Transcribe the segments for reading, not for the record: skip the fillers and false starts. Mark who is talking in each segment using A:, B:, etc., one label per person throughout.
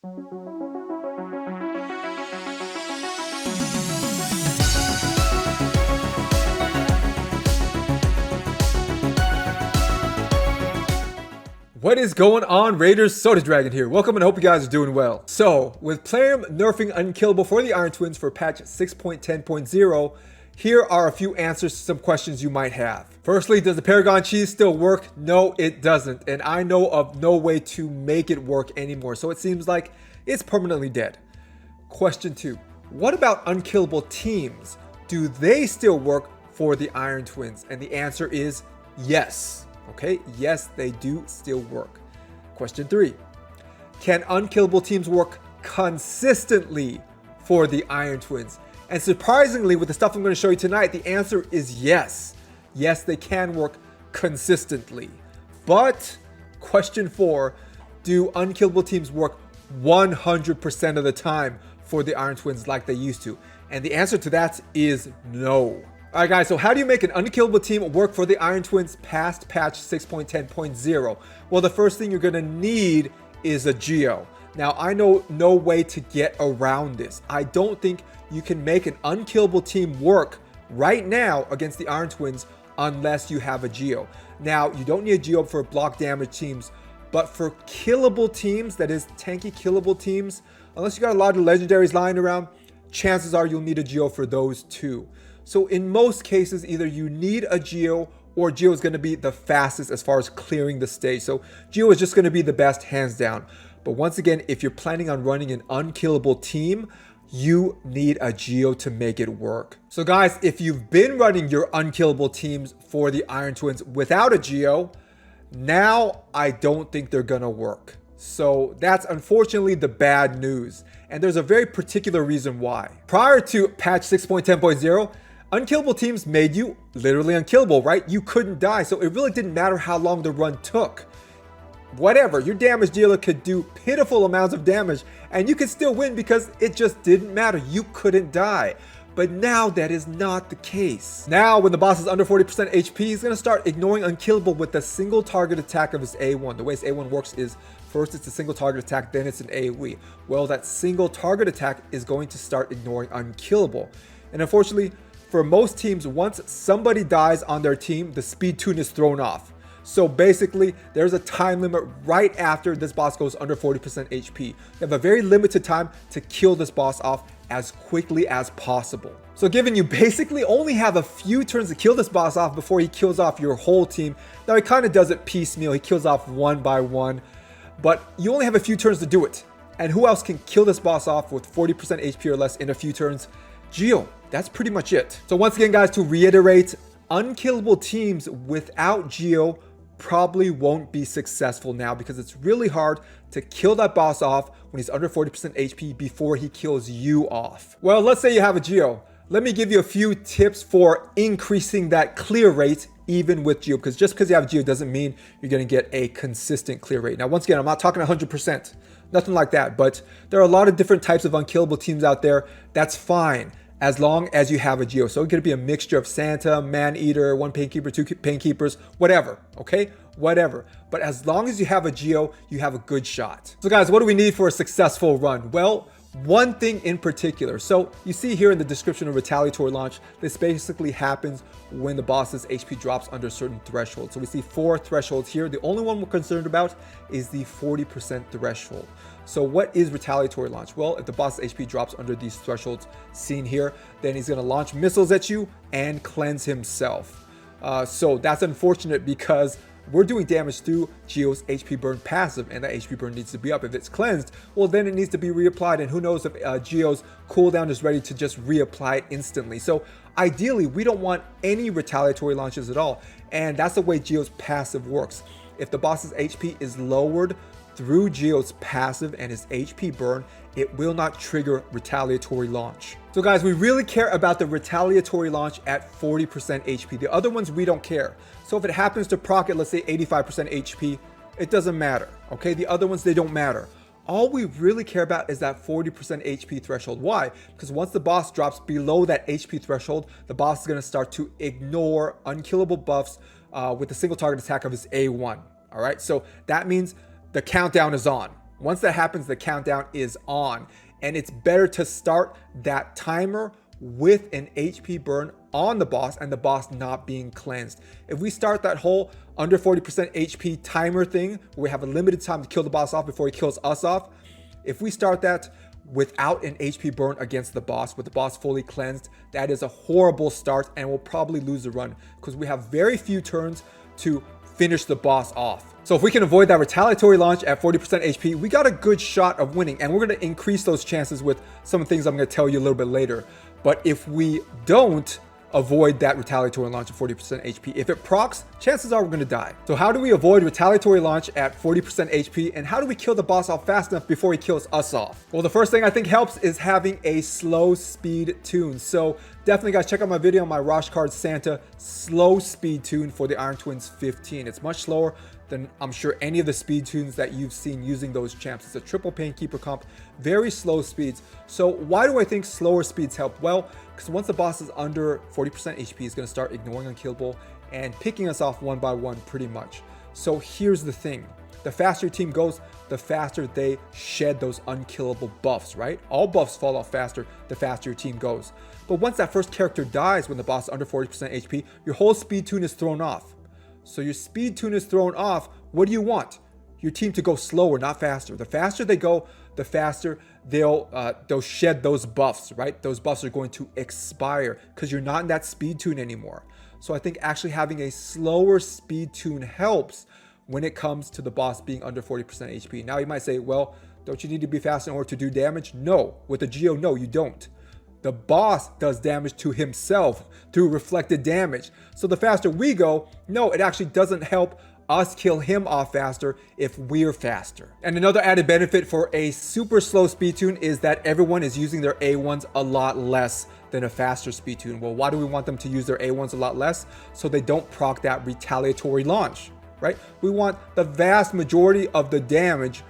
A: What is going on, Raiders? Soda Dragon here. Welcome and hope you guys are doing well. So, with Plarium nerfing Unkillable for the Iron Twins for patch 6.10.0, here are a few answers to some questions you might have. Firstly, does the Paragon cheese still work? No, it doesn't. And I know of no way to make it work anymore. So it seems like it's permanently dead. Question 2. What about Unkillable teams? Do they still work for the Iron Twins? And the answer is yes. Okay, yes, they do still work. Question 3. Can Unkillable teams work consistently for the Iron Twins? And surprisingly, with the stuff I'm going to show you tonight, the answer is yes. Yes, they can work consistently. But question 4, do Unkillable teams work 100% of the time for the Iron Twins like they used to? And the answer to that is no. Alright guys, so how do you make an Unkillable team work for the Iron Twins past patch 6.10.0? Well, the first thing you're going to need is a Geo. Now, I know no way to get around this. I don't think you can make an Unkillable team work right now against the Iron Twins unless you have a Geo. Now, you don't need a Geo for block damage teams, but for killable teams, that is tanky killable teams, unless you got a lot of legendaries lying around, chances are you'll need a Geo for those too. So in most cases, either you need a Geo or Geo is going to be the fastest as far as clearing the stage. So Geo is just going to be the best hands down. But once again, if you're planning on running an Unkillable team, you need a Geo to make it work. So guys, if you've been running your Unkillable teams for the Iron Twins without a Geo, now I don't think they're going to work. So that's unfortunately the bad news. And there's a very particular reason why. Prior to patch 6.10.0, Unkillable teams made you literally unkillable, right? You couldn't die, so it really didn't matter how long the run took. Whatever, your damage dealer could do pitiful amounts of damage, and you could still win because it just didn't matter. You couldn't die. But now that is not the case. Now, when the boss is under 40% HP, he's going to start ignoring Unkillable with the single target attack of his A1. The way his A1 works is first it's a single target attack, then it's an AoE. Well, that single target attack is going to start ignoring Unkillable. And unfortunately, for most teams, once somebody dies on their team, the speed tune is thrown off. So basically, there's a time limit right after this boss goes under 40% HP. You have a very limited time to kill this boss off as quickly as possible. So given you basically only have a few turns to kill this boss off before he kills off your whole team. Now he kind of does it piecemeal. He kills off one by one, but you only have a few turns to do it. And who else can kill this boss off with 40% HP or less in a few turns? Geo. That's pretty much it. So once again, guys, to reiterate, Unkillable teams without Geo probably won't be successful now because it's really hard to kill that boss off when he's under 40% HP before he kills you off. Well, let's say you have a Geo. Let me give you a few tips for increasing that clear rate even with Geo, because just because you have Geo doesn't mean you're going to get a consistent clear rate. Now, once again, I'm not talking 100%, nothing like that, but there are a lot of different types of Unkillable teams out there. That's fine, as long as you have a Geo. So it's going to be a mixture of Santa, Man-Eater, one Painkeeper, two Painkeepers, whatever, okay? Whatever. But as long as you have a Geo, you have a good shot. So guys, what do we need for a successful run? Well, one thing in particular. So you see here in the description of Retaliatory launch, this basically happens when the boss's HP drops under certain thresholds. So we see 4 thresholds here. The only one we're concerned about is the 40% threshold. So what is Retaliatory launch? Well, if the boss's HP drops under these thresholds seen here, then he's going to launch missiles at you and cleanse himself. So that's unfortunate because we're doing damage through Geo's HP burn passive, and that HP burn needs to be up. If it's cleansed, well, then it needs to be reapplied, and who knows if Geo's cooldown is ready to just reapply it instantly. So ideally, we don't want any retaliatory launches at all, and that's the way Geo's passive works. If the boss's HP is lowered through Geo's passive and his HP burn, it will not trigger retaliatory launch. So guys, we really care about the retaliatory launch at 40% HP. The other ones, we don't care. So if it happens to proc at, let's say, 85% HP, it doesn't matter, okay? The other ones, they don't matter. All we really care about is that 40% HP threshold. Why? Because once the boss drops below that HP threshold, the boss is going to start to ignore unkillable buffs with a single target attack of his A1. All right, so that means the countdown is on. Once that happens, the countdown is on, and it's better to start that timer with an HP burn on the boss and the boss not being cleansed. If we start that whole under 40% HP timer thing, where we have a limited time to kill the boss off before he kills us off, if we start that without an HP burn against the boss, with the boss fully cleansed, that is a horrible start and we'll probably lose the run because we have very few turns to finish the boss off. So if we can avoid that retaliatory launch at 40% HP, we got a good shot of winning, and we're going to increase those chances with some things I'm going to tell you a little bit later. But if we don't avoid that retaliatory launch at 40% HP, if it procs, chances are we're going to die. So how do we avoid retaliatory launch at 40% HP, and how do we kill the boss off fast enough before he kills us off? Well, the first thing I think helps is having a slow speed tune. So definitely guys, check out my video on my Rosh Card Santa slow speed tune for the Iron Twins 15. It's much slower than I'm sure any of the speed tunes that you've seen using those champs. It's a triple Painkeeper comp, very slow speeds. So why do I think slower speeds help? Well, because once the boss is under 40% HP, he's going to start ignoring Unkillable and picking us off one by one pretty much. So here's the thing. The faster your team goes, the faster they shed those unkillable buffs, right? All buffs fall off faster, the faster your team goes. But once that first character dies when the boss is under 40% HP, your whole speed tune is thrown off. So your speed tune is thrown off. What do you want? Your team to go slower, not faster. The faster they go, the faster they'll shed those buffs, right? Those buffs are going to expire because you're not in that speed tune anymore. So I think actually having a slower speed tune helps when it comes to the boss being under 40% HP. Now you might say, well, don't you need to be fast in order to do damage? No. With the Geo, no, you don't. The boss does damage to himself through reflected damage. So the faster we go, no, it actually doesn't help us kill him off faster if we're faster. And another added benefit for a super slow speed tune is that everyone is using their A1s a lot less than a faster speed tune. Well, why do we want them to use their A1s a lot less? So they don't proc that retaliatory launch, right? We want the vast majority of the damage,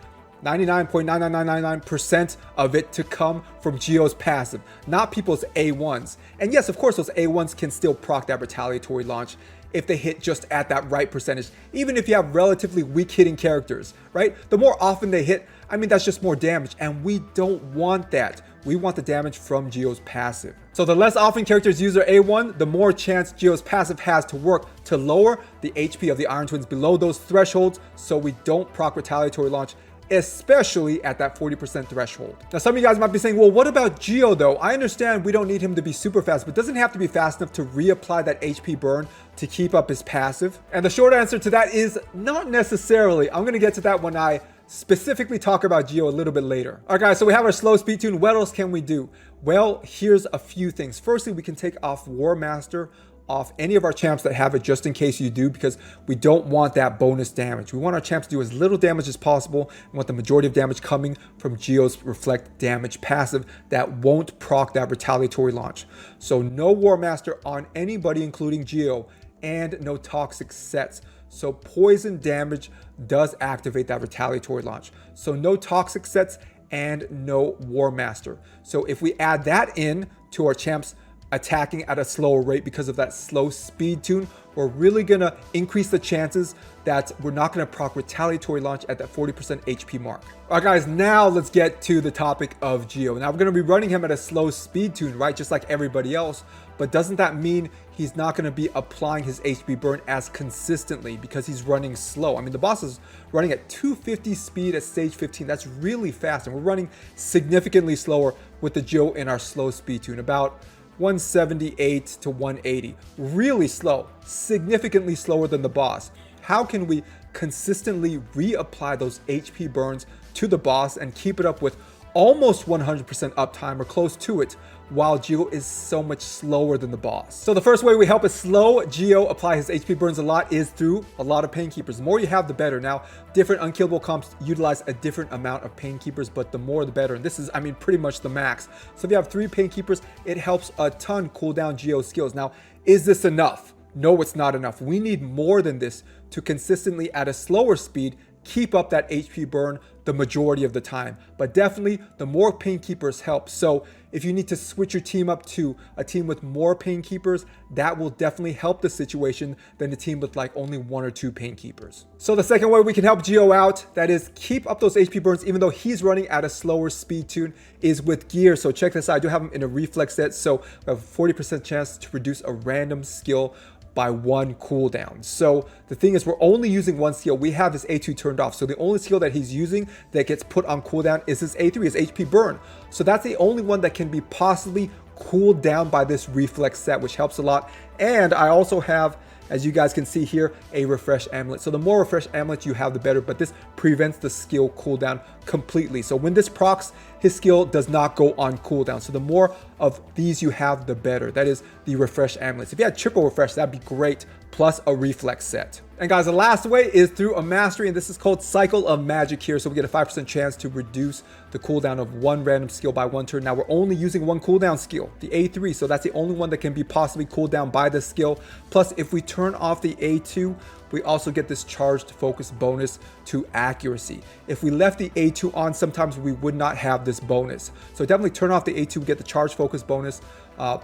A: 99.99999% of it, to come from Geo's passive, not people's A1s. And yes, of course, those A1s can still proc that retaliatory launch if they hit just at that right percentage, even if you have relatively weak hitting characters, right? The more often they hit, I mean, that's just more damage, and we don't want that. We want the damage from Geo's passive. So the less often characters use their A1, the more chance Geo's passive has to work to lower the HP of the Iron Twins below those thresholds, so we don't proc retaliatory launch, especially at that 40% threshold. Now, some of you guys might be saying, well, what about Geo though? I understand we don't need him to be super fast, but doesn't he have to be fast enough to reapply that HP burn to keep up his passive? And the short answer to that is not necessarily. I'm gonna get to that when I specifically talk about Geo a little bit later. All right, guys, so we have our slow speed tune. What else can we do? Well, here's a few things. Firstly, we can take off War Master off any of our champs that have it, just in case you do, because we don't want that bonus damage. We want our champs to do as little damage as possible. We want the majority of damage coming from Geo's reflect damage passive that won't proc that retaliatory launch. So no War Master on anybody, including Geo, and no toxic sets. So poison damage does activate that retaliatory launch. So no toxic sets and no War Master. So if we add that in to our champs attacking at a slower rate because of that slow speed tune, we're really gonna increase the chances that we're not gonna proc retaliatory launch at that 40% HP mark. All right, guys, now let's get to the topic of Geo. Now we're gonna be running him at a slow speed tune, right? Just like everybody else, but doesn't that mean he's not gonna be applying his HP burn as consistently because he's running slow? I mean, the boss is running at 250 speed at stage 15. That's really fast, and we're running significantly slower with the Geo in our slow speed tune, about 178 to 180. Really slow, significantly slower than the boss. How can we consistently reapply those HP burns to the boss and keep it up with almost 100% uptime or close to it, while Geo is so much slower than the boss? So the first way we help a slow Geo apply his HP burns a lot is through a lot of Painkeepers. The more you have, the better. Now, different unkillable comps utilize a different amount of Painkeepers, but the more the better. And this is, I mean, pretty much the max. So if you have 3 Painkeepers, it helps a ton cool down Geo's skills. Now, is this enough? No, it's not enough. We need more than this to consistently, at a slower speed, keep up that HP burn the majority of the time. But definitely the more pain keepers help. So if you need to switch your team up to a team with more pain keepers, that will definitely help the situation than a team with like only 1 or 2 pain keepers. So the second way we can help Geo out, that is keep up those HP burns even though he's running at a slower speed tune, is with gear. So check this out. I do have him in a reflex set, so we have a 40% chance to reduce a random skill by 1 cooldown. So the thing is, we're only using 1 skill. We have his A2 turned off. So the only skill that he's using that gets put on cooldown is his A3, his HP burn. So that's the only one that can be possibly cooled down by this reflex set, which helps a lot. And I also have, as you guys can see here, a refresh amulet. So the more refresh amulets you have, the better, but this prevents the skill cooldown completely. So when this procs, his skill does not go on cooldown. So the more of these you have, the better. That is the refresh amulets. If you had triple refresh, that'd be great, plus a reflex set. And guys, the last way is through a mastery, and this is called Cycle of Magic here. So we get a 5% chance to reduce the cooldown of 1 random skill by 1 turn. Now we're only using 1 cooldown skill, the A3, so that's the only one that can be possibly cooled down by the skill. Plus, if we turn off the A2, we also get this charged focus bonus to accuracy. If we left the A2 on, sometimes we would not have this bonus. So definitely turn off the A2, get the charged focus bonus.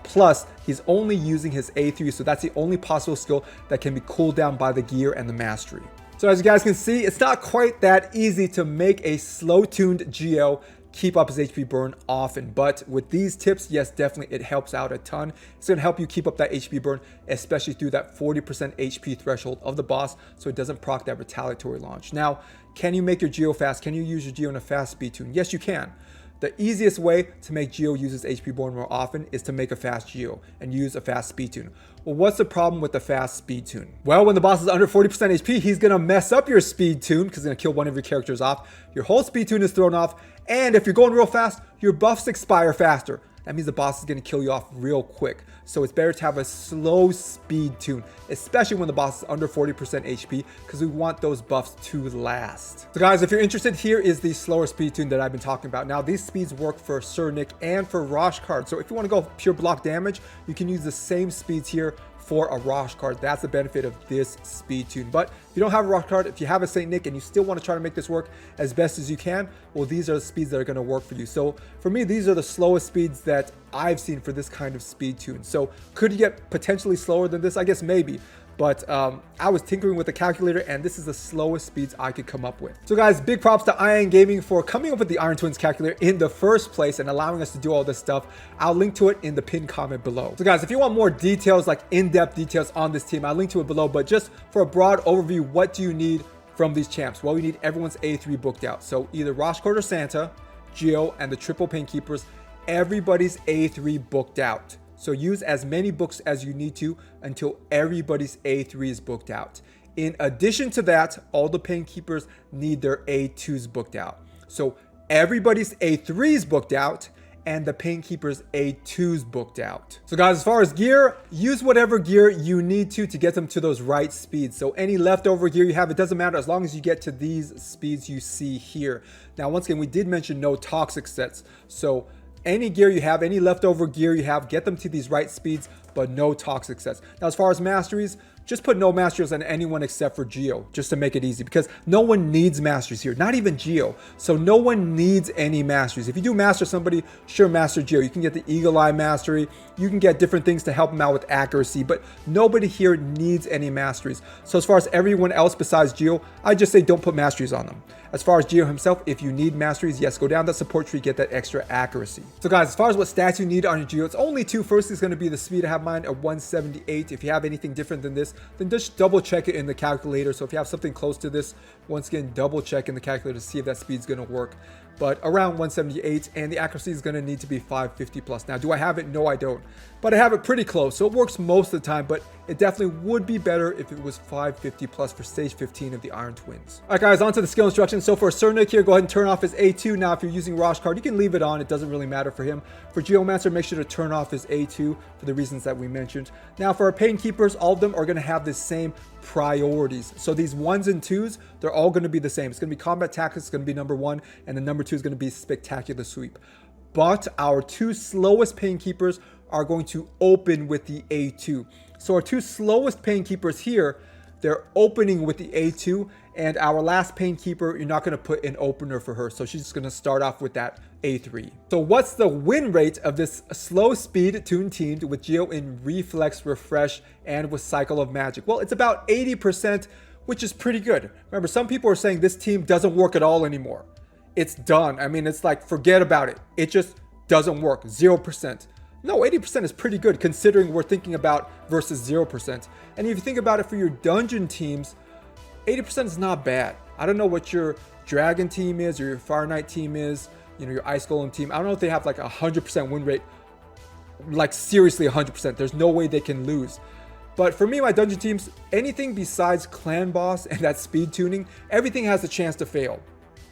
A: Plus, he's only using his A3, so that's the only possible skill that can be cooled down by the gear and the mastery. So as you guys can see, it's not quite that easy to make a slow-tuned Geo keep up his HP burn often, but with these tips, yes, definitely it helps out a ton. It's going to help you keep up that HP burn, especially through that 40% HP threshold of the boss, so it doesn't proc that retaliatory launch. Now, can you make your Geo fast? Can you use your Geo in a fast speed tune? Yes, you can. The easiest way to make Geo use his HP burn more often is to make a fast Geo and use a fast speed tune. Well, what's the problem with the fast speed tune? Well, when the boss is under 40% HP, he's gonna mess up your speed tune because he's gonna kill one of your characters off. Your whole speed tune is thrown off, and if you're going real fast, your buffs expire faster. That means the boss is gonna kill you off real quick. So it's better to have a slow speed tune, especially when the boss is under 40% HP, because we want those buffs to last. So guys, if you're interested, here is the slower speed tune that I've been talking about. Now, these speeds work for Sir Nick and for Rosh card. So if you want to go pure block damage, you can use the same speeds here for a Rosh card. That's the benefit of this speed tune. But if you don't have a Rosh card, if you have a Saint Nick and you still want to try to make this work as best as you can, well, these are the speeds that are going to work for you. So for me, these are the slowest speeds that I've seen for this kind of speed tune. So could you get potentially slower than this? I guess maybe. But I was tinkering with the calculator, and this is the slowest speeds I could come up with. So guys, big props to Iron Gaming for coming up with the Iron Twins calculator in the first place and allowing us to do all this stuff. I'll link to it in the pinned comment below. So guys, if you want more details, like in-depth details on this team, I'll link to it below. But just for a broad overview, what do you need from these champs? Well, you need everyone's A3 booked out. So either Roshcord or Santa, Geo, and the triple pain keepers, everybody's A3 booked out. So use as many books as you need to until everybody's A3 is booked out. In addition to that, all the pain keepers need their A2s booked out. So everybody's A3s booked out and the pain keepers A2s booked out. So guys, as far as gear, use whatever gear you need to get them to those right speeds. So any leftover gear you have, it doesn't matter as long as you get to these speeds you see here. Now, once again, we did mention no toxic sets. So any gear you have, any leftover gear you have, get them to these right speeds, but no toxic sets. Now, as far as masteries, just put no masteries on anyone except for Geo, just to make it easy, because no one needs masteries here, not even Geo. So no one needs any masteries. If you do master somebody, sure, master Geo. You can get the Eagle Eye mastery. You can get different things to help them out with accuracy, but nobody here needs any masteries. So as far as everyone else besides Geo, I just say don't put masteries on them. As far as Geo himself, if you need masteries, yes, go down that support tree, get that extra accuracy. So guys, as far as what stats you need on your Geo, it's only 2. First is going to be the speed. I have mine at 178. If you have anything different than this, then just double check it in the calculator. So if you have something close to this, once again, double check in the calculator to see if that speed's going to work. But around 178, and the accuracy is going to need to be 550 plus. Now, do I have it? No, I don't. But I have it pretty close, so it works most of the time, but it definitely would be better if it was 550 plus for stage 15 of the Iron Twins. All right, guys, on to the skill instructions. So for Sir Nick here, go ahead and turn off his A2. Now, if you're using Rosh card, you can leave it on. It doesn't really matter for him. For Geomancer, make sure to turn off his A2 for the reasons that we mentioned. Now, for our Pain Keepers, all of them are going to have the same priorities. So these 1s and 2s, they're all going to be the same. It's going to be Combat Tactics, it's going to be number 1, and the number 2 is going to be Spectacular Sweep. But our 2 slowest Pain Keepers are going to open with the A2. So our 2 slowest Pain Keepers here, they're opening with the A2, And our last Pain Keeper, you're not going to put an opener for her. So she's just going to start off with that A3. So what's the win rate of this slow speed Toon teamed with Geo in Reflex, Refresh, and with Cycle of Magic? Well, it's about 80%, which is pretty good. Remember, some people are saying this team doesn't work at all anymore. It's done. I mean, it's like, forget about it. It just doesn't work. 0%. No, 80% is pretty good considering we're thinking about versus 0%. And if you think about it for your dungeon teams, 80% is not bad. I don't know what your Dragon team is or your Fire Knight team is, you know, your Ice Golem team. I don't know if they have like a 100% win rate, like seriously 100%. There's no way they can lose. But for me, my dungeon teams, anything besides Clan Boss and that speed tuning, everything has a chance to fail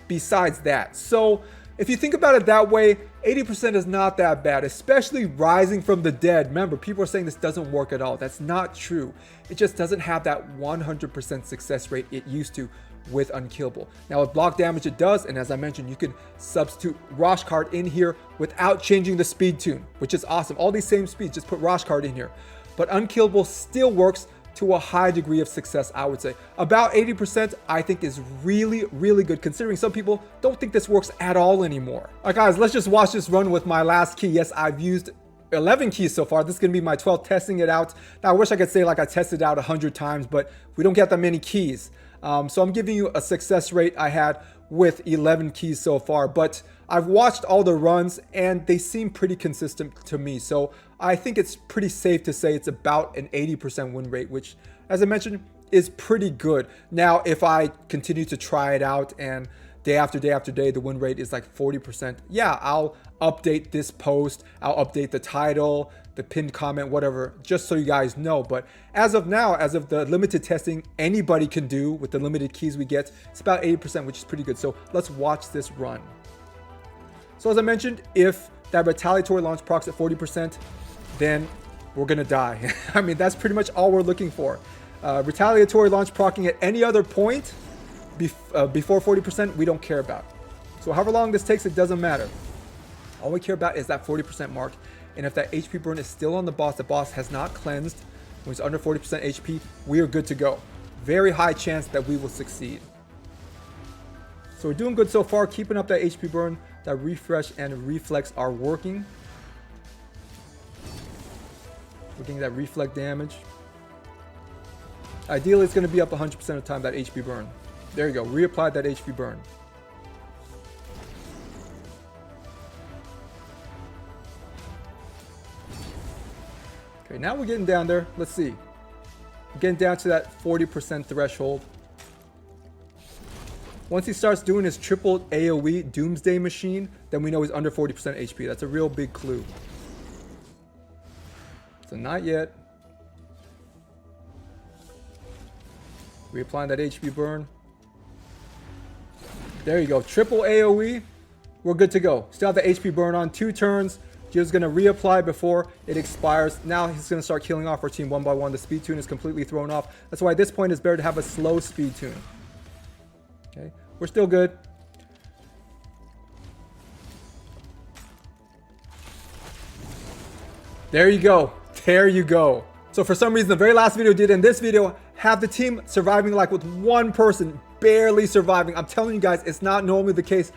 A: besides that. So if you think about it that way, 80% is not that bad, especially Rising from the Dead. Remember, people are saying this doesn't work at all. That's not true. It just doesn't have that 100% success rate it used to with Unkillable. Now with block damage it does, and as I mentioned, you can substitute Rosh Card in here without changing the speed tune, which is awesome. All these same speeds, just put Rosh Card in here. But Unkillable still works to a high degree of success, I would say. About 80% I think is really, really good, considering some people don't think this works at all anymore. All right, guys, let's just watch this run with my last key. Yes, I've used 11 keys so far. This is going to be my 12th testing it out. Now, I wish I could say like I tested it out 100 times, but we don't get that many keys. So I'm giving you a success rate I had with 11 keys so far, but I've watched all the runs and they seem pretty consistent to me. So I think it's pretty safe to say it's about an 80% win rate, which, as I mentioned, is pretty good. Now, if I continue to try it out and day after day after day, the win rate is like 40%, yeah, I'll update this post. I'll update the title, the pinned comment, whatever, just so you guys know. But as of now, as of the limited testing anybody can do with the limited keys we get, it's about 80%, which is pretty good. So let's watch this run. So as I mentioned, if that Retaliatory launch procs at 40%, then we're gonna die. I mean, that's pretty much all we're looking for. Retaliatory launch procking at any other point before 40%, we don't care about. So however long this takes, it doesn't matter. All we care about is that 40% mark. And if that HP burn is still on the boss has not cleansed, when it's under 40% HP, we are good to go. Very high chance that we will succeed. So we're doing good so far, keeping up that HP burn. That refresh and reflex are working. We're getting that reflect damage. Ideally, it's going to be up 100% of the time, that HP burn. There you go, reapply that HP burn. Okay, now we're getting down there. Let's see. We're getting down to that 40% threshold. Once he starts doing his triple AoE Doomsday Machine, then we know he's under 40% HP. That's a real big clue. So not yet. Reapplying that HP burn. There you go. Triple AoE. We're good to go. Still have the HP burn on 2 turns. Geo's going to reapply before it expires. Now he's going to start killing off our team one by one. The speed tune is completely thrown off. That's why at this point it's better to have a slow speed tune. Okay, we're still good. There you go. There you go. So for some reason, the very last video did in this video have the team surviving like with one person barely surviving. I'm telling you guys, it's not normally the case,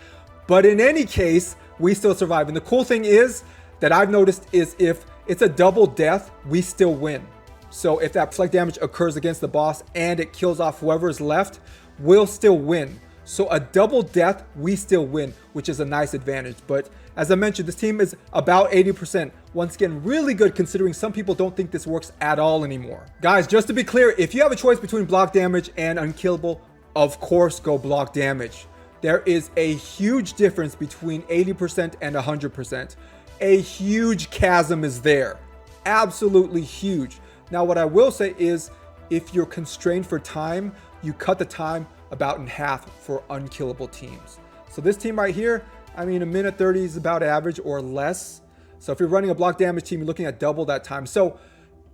A: but in any case, we still survive. And the cool thing is that I've noticed is if it's a double death, we still win. So if that reflect damage occurs against the boss and it kills off whoever's left, we'll still win. So a double death, we still win, which is a nice advantage. But as I mentioned, this team is about 80%. Once again, really good considering some people don't think this works at all anymore. Guys, just to be clear, if you have a choice between block damage and unkillable, of course go block damage. There is a huge difference between 80% and 100%. A huge chasm is there. Absolutely huge. Now, what I will say is if you're constrained for time, you cut the time about in half for unkillable teams. So this team right here, I mean, a minute 30 is about average or less. So if you're running a block damage team, you're looking at double that time. So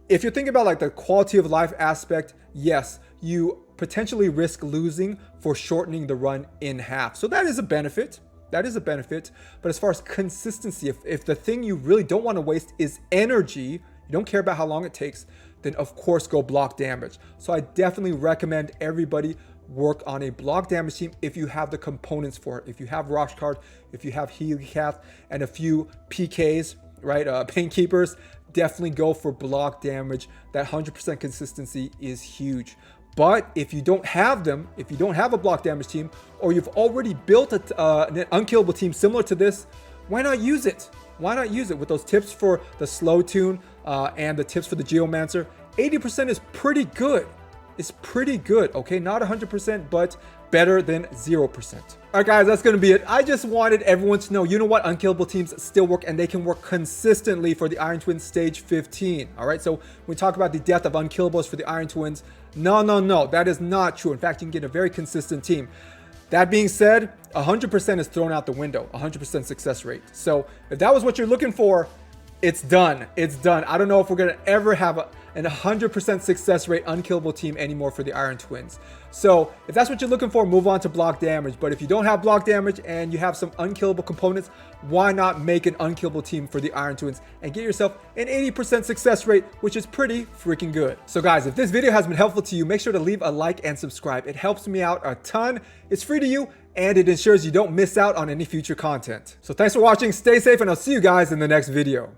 A: if you're thinking about like the quality of life aspect, yes, you potentially risk losing for shortening the run in half. So that is a benefit. That is a benefit. But as far as consistency, if the thing you really don't want to waste is energy, you don't care about how long it takes, then of course go block damage. So I definitely recommend everybody work on a block damage team if you have the components for it. If you have Rosh Card, if you have Helicath, and a few PKs, right, Painkeepers, definitely go for block damage. That 100% consistency is huge. But if you don't have them, if you don't have a block damage team, or you've already built an unkillable team similar to this, why not use it? Why not use it with those tips for the slow tune and the tips for the Geomancer? 80% is pretty good. It's pretty good, okay? Not 100%, but better than 0%. All right, guys, that's gonna be it. I just wanted everyone to know, you know what? Unkillable teams still work, and they can work consistently for the Iron Twins Stage 15, all right? So when we talk about the death of unkillables for the Iron Twins, no, that is not true. In fact, you can get a very consistent team. That being said, 100% is thrown out the window, 100% success rate. So if that was what you're looking for, it's done. It's done. I don't know if we're going to ever have an 100% success rate unkillable team anymore for the Iron Twins. So if that's what you're looking for, move on to block damage. But if you don't have block damage and you have some unkillable components, why not make an unkillable team for the Iron Twins and get yourself an 80% success rate, which is pretty freaking good. So guys, if this video has been helpful to you, make sure to leave a like and subscribe. It helps me out a ton. It's free to you, and it ensures you don't miss out on any future content. So thanks for watching, stay safe, and I'll see you guys in the next video.